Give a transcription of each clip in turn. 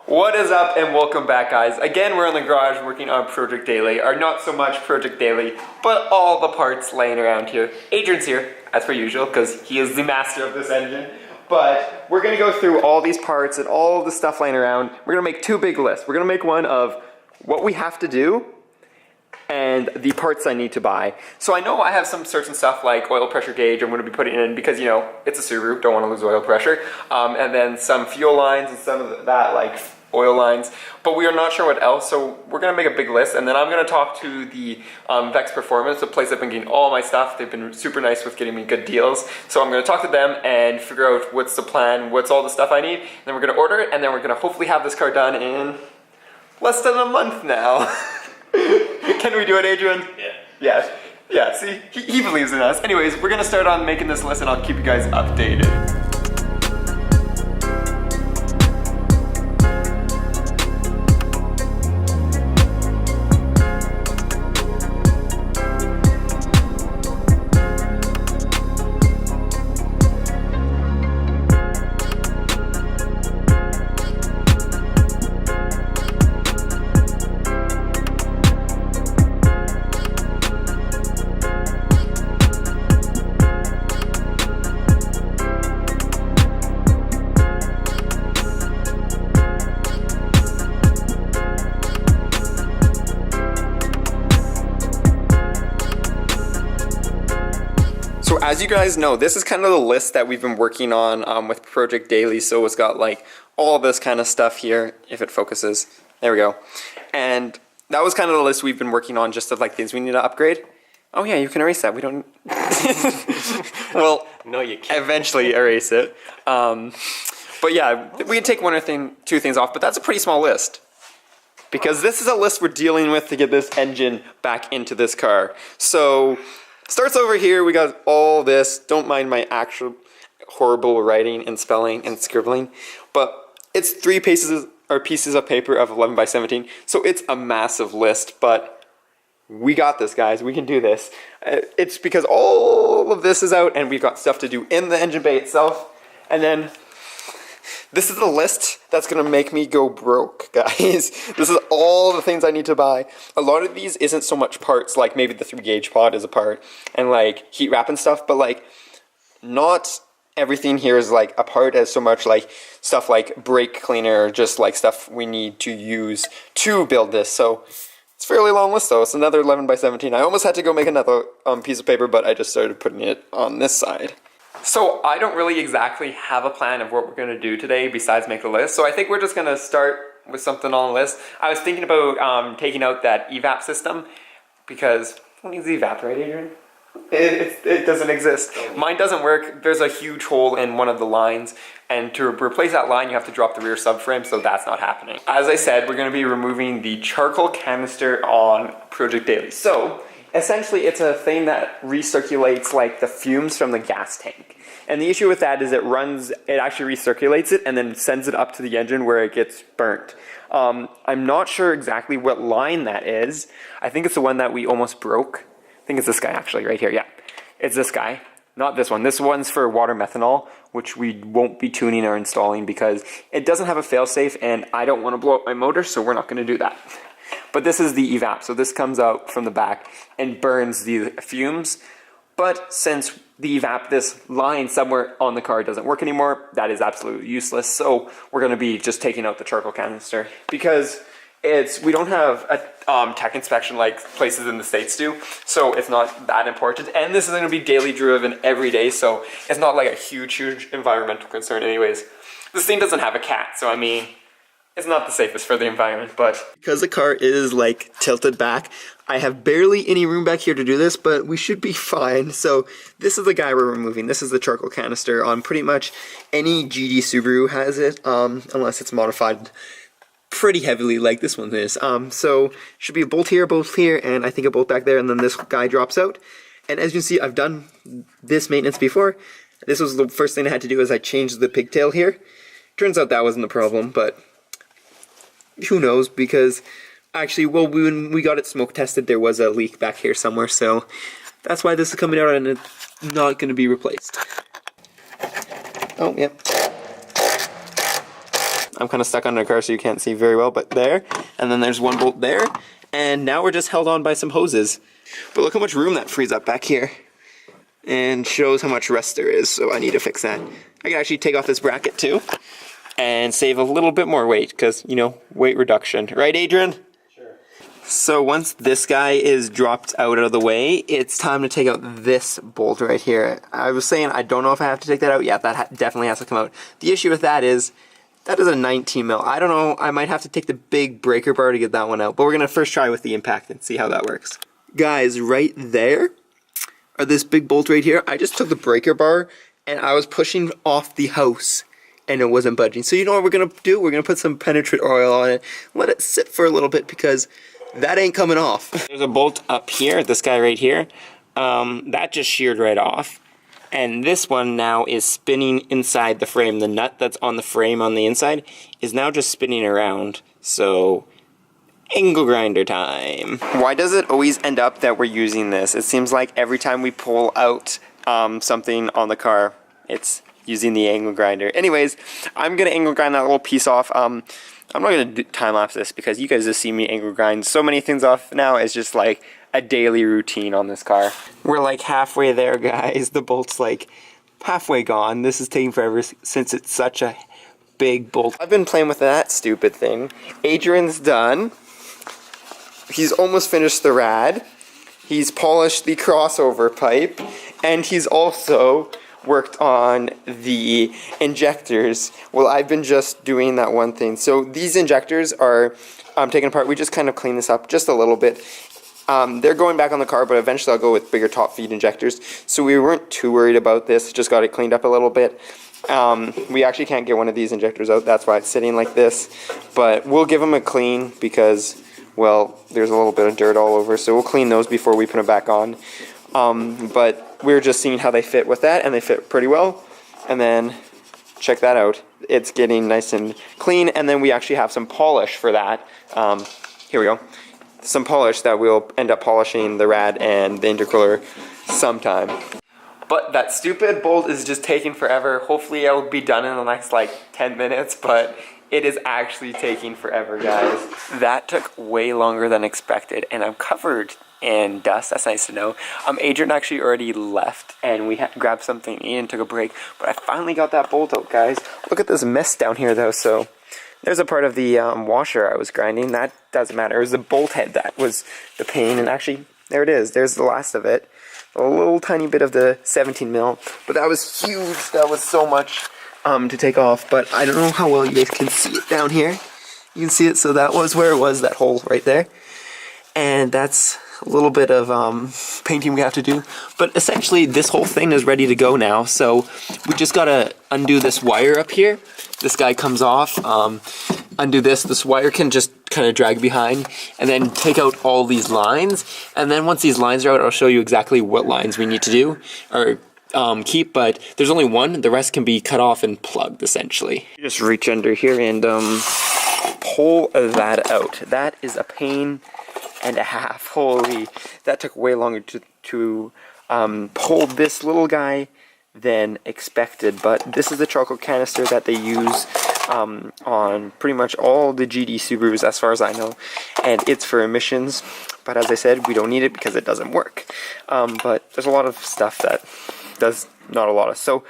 What is up and welcome back, guys. Again, we're in the garage working on Project Daily, or not so much Project Daily, but all the parts laying around here. Adrian's here, as per usual, because he is the master of this engine. But we're gonna go through all these parts and all the stuff laying around. We're gonna make two big lists. We're gonna make one of what we have to do and the parts I need to buy. So I know I have some certain stuff like oil pressure gauge I'm going to be putting in because, you know, it's a Subaru, don't want to lose oil pressure. And then some fuel lines and some of that, like oil lines. But we are not sure what else, so we're going to make a big list. And then I'm going to talk to the Vex Performance, the place I've been getting all my stuff. They've been super nice with getting me good deals. So I'm going to talk to them and figure out what's the plan, what's all the stuff I need. And then we're going to order it, and then we're going to hopefully have this car done in less than a month now. Can we do it, Adrian? Yeah. Yeah, see, he believes in us. Anyways, we're gonna start on making this list and I'll keep you guys updated. So as you guys know, this is kind of the list that we've been working on with Project Daily. So it's got like all this kind of stuff here, if it focuses. There we go. And that was kind of the list we've been working on, just of like things we need to upgrade. Oh yeah, you can erase that. We don't... Well, no, you can't. Eventually erase it. But yeah, we can take one or two things off, but that's a pretty small list. Because this is a list we're dealing with to get this engine back into this car. So... starts over here, we got all this. Don't mind my actual horrible writing and spelling and scribbling, but it's three pieces of paper of 11 by 17, so it's a massive list, but we got this, guys. We can do this. It's because all of this is out and we've got stuff to do in the engine bay itself, and then this is the list that's gonna make me go broke, guys. This is all the things I need to buy. A lot of these isn't so much parts, like maybe the 3-gauge pod is a part, and like heat wrap and stuff, but like not everything here is like a part as so much like stuff like brake cleaner, just like stuff we need to use to build this. So it's a fairly long list though. It's another 11 by 17. I almost had to go make another piece of paper, but I just started putting it on this side. So I don't really exactly have a plan of what we're going to do today besides make the list. So I think we're just going to start with something on the list. I was thinking about taking out that EVAP system because who needs the EVAP, right, Adrian? It doesn't exist. Mine doesn't work. There's a huge hole in one of the lines, and to replace that line you have to drop the rear subframe, so that's not happening. As I said, we're going to be removing the charcoal canister on Project Daily. So essentially it's a thing that recirculates like the fumes from the gas tank. And the issue with that is it actually recirculates it and then sends it up to the engine where it gets burnt. I'm not sure exactly what line that is. I think it's the one that we almost broke. I think it's this guy actually, right here, yeah. It's this guy, not this one. This one's for water methanol, which we won't be tuning or installing because it doesn't have a failsafe and I don't want to blow up my motor, so we're not going to do that. But this is the EVAP, so this comes out from the back and burns the fumes. But since the EVAP, this line somewhere on the car doesn't work anymore, that is absolutely useless. So we're going to be just taking out the charcoal canister because we don't have a tech inspection like places in the States do, so it's not that important. And this is going to be daily driven every day, so it's not like a huge environmental concern anyways. This thing doesn't have a cat, so I mean, it's not the safest for the environment, but because the car is like tilted back, I have barely any room back here to do this, but we should be fine. So this is the guy we're removing. This is the charcoal canister. On pretty much any GD Subaru has it, unless it's modified pretty heavily like this one is. So should be a bolt here, and I think a bolt back there, and then this guy drops out. And as you can see, I've done this maintenance before. This was the first thing I had to do is I changed the pigtail here. Turns out that wasn't the problem, but who knows, because actually, well, when we got it smoke tested, there was a leak back here somewhere, so that's why this is coming out and it's not going to be replaced. Oh, yep. I'm kind of stuck under the car so you can't see very well, but there. And then there's one bolt there. And now we're just held on by some hoses. But look how much room that frees up back here. And shows how much rust there is, so I need to fix that. I can actually take off this bracket too. And save a little bit more weight, because, you know, weight reduction. Right, Adrian? So once this guy is dropped out of the way, it's time to take out this bolt right here. I was saying I don't know if I have to take that out. Yeah, that definitely has to come out. The issue with that is a 19 mil. I don't know, I might have to take the big breaker bar to get that one out. But we're going to first try with the impact and see how that works. Guys, right there, or this big bolt right here, I just took the breaker bar and I was pushing off the house and it wasn't budging. So you know what we're going to do? We're going to put some penetrant oil on it, let it sit for a little bit because that ain't coming off. There's a bolt up here, this guy right here. That just sheared right off. And this one now is spinning inside the frame. The nut that's on the frame on the inside is now just spinning around. So, angle grinder time. Why does it always end up that we're using this? It seems like every time we pull out something on the car, it's using the angle grinder. Anyways, I'm going to angle grind that little piece off. I'm not going to time-lapse this because you guys just see me angle grind so many things off now. It's just like a daily routine on this car. We're like halfway there, guys. The bolt's like halfway gone. This is taking forever since it's such a big bolt. I've been playing with that stupid thing. Adrian's done. He's almost finished the rad. He's polished the crossover pipe. And he's also worked on the injectors. Well, I've been just doing that one thing. So these injectors are taken apart. We just kind of clean this up just a little bit. They're going back on the car, but eventually I'll go with bigger top feed injectors. So we weren't too worried about this, just got it cleaned up a little bit. We actually can't get one of these injectors out, that's why it's sitting like this. But we'll give them a clean because, well, there's a little bit of dirt all over. So we'll clean those before we put them back on. But we're just seeing how they fit with that, and they fit pretty well. And then check that out. It's getting nice and clean, and then we actually have some polish for that. Here we go. Some polish that we'll end up polishing the rad and the intercooler sometime. But that stupid bolt is just taking forever. Hopefully it'll be done in the next like 10 minutes, but it is actually taking forever, guys. That took way longer than expected, and I'm covered in dust. That's nice to know. Adrian actually already left, and we grabbed something and took a break, but I finally got that bolt out, guys. Look at this mess down here, though. So there's a part of the washer I was grinding. That doesn't matter. It was the bolt head that was the pain, and actually, there it is. There's the last of it. A little tiny bit of the 17 mil, but that was huge. That was so much to take off, but I don't know how well you guys can see it down here. You can see it, so that was where it was, that hole right there. And that's a little bit of painting we have to do, but essentially this whole thing is ready to go now. So we just gotta undo this wire up here. This guy comes off, undo this wire can just kind of drag behind, and then take out all these lines. And then once these lines are out, I'll show you exactly what lines we need to do, or keep, but there's only one. The rest can be cut off and plugged, essentially. You just reach under here and pull that out. That is a pain and a half. Holy, that took way longer to pull this little guy than expected, but this is the charcoal canister that they use on pretty much all the GD Subarus as far as I know, and it's for emissions, but as I said, we don't need it because it doesn't work. But there's a lot of stuff that does not a lot of. So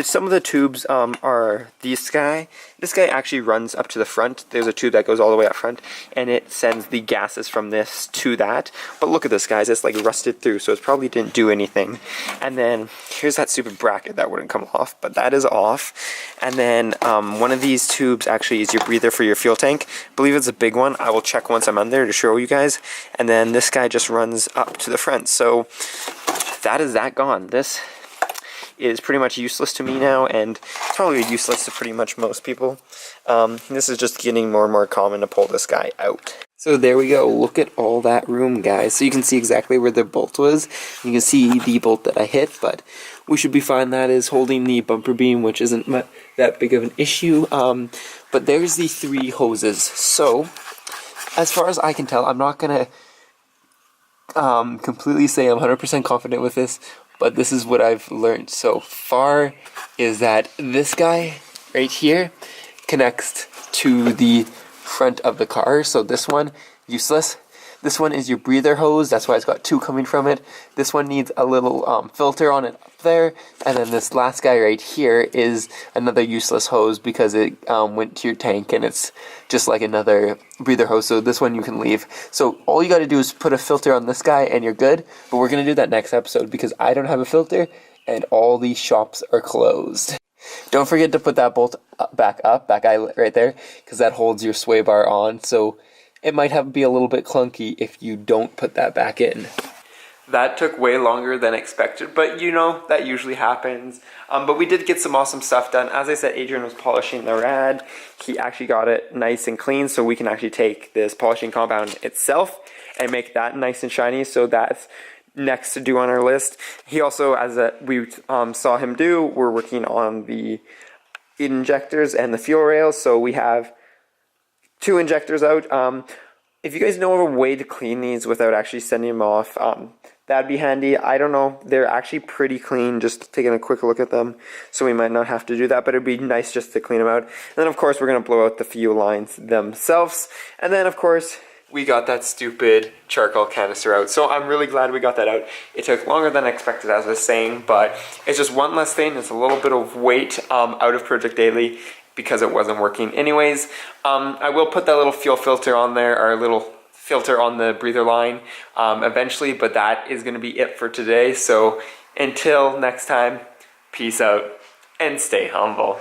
some of the tubes are this guy. This guy actually runs up to the front. There's a tube that goes all the way up front, and it sends the gases from this to that. But look at this, guys. It's like rusted through, so it probably didn't do anything. And then here's that stupid bracket that wouldn't come off, but that is off. And then one of these tubes actually is your breather for your fuel tank. I believe it's a big one. I will check once I'm on there to show you guys. And then this guy just runs up to the front. So that is that gone. This is pretty much useless to me now, and it's probably useless to pretty much most people. This is just getting more and more common to pull this guy out. So there we go. Look at all that room, guys. So you can see exactly where the bolt was. You can see the bolt that I hit, but we should be fine. That is holding the bumper beam, which isn't that big of an issue. But there's the 3 hoses. So as far as I can tell, I'm not going to completely say I'm 100% confident with this, but this is what I've learned so far, is that this guy right here connects to the front of the car. So this one, useless. This one is your breather hose, that's why it's got two coming from it. This one needs a little filter on it up there. And then this last guy right here is another useless hose because it went to your tank and it's just like another breather hose. So this one you can leave. So all you got to do is put a filter on this guy and you're good. But we're going to do that next episode because I don't have a filter and all these shops are closed. Don't forget to put that bolt back up, that guy right there, because that holds your sway bar on. So it might be a little bit clunky if you don't put that back in. That took way longer than expected, but you know, that usually happens. But we did get some awesome stuff done. As I said, Adrian was polishing the rad. He actually got it nice and clean, so we can actually take this polishing compound itself and make that nice and shiny. So that's next to do on our list. He also, as we saw him do, we're working on the injectors and the fuel rails. So we have 2 injectors out. If you guys know of a way to clean these without actually sending them off, that'd be handy. I don't know. They're actually pretty clean, just taking a quick look at them. So we might not have to do that, but it'd be nice just to clean them out. And then, of course, we're going to blow out the fuel lines themselves. And then, of course, we got that stupid charcoal canister out. So I'm really glad we got that out. It took longer than expected, as I was saying, but it's just one less thing. It's a little bit of weight out of Project Daily, because it wasn't working anyways. I will put that little fuel filter on there, or a little filter on the breather line eventually, but that is going to be it for today. So until next time, peace out and stay humble.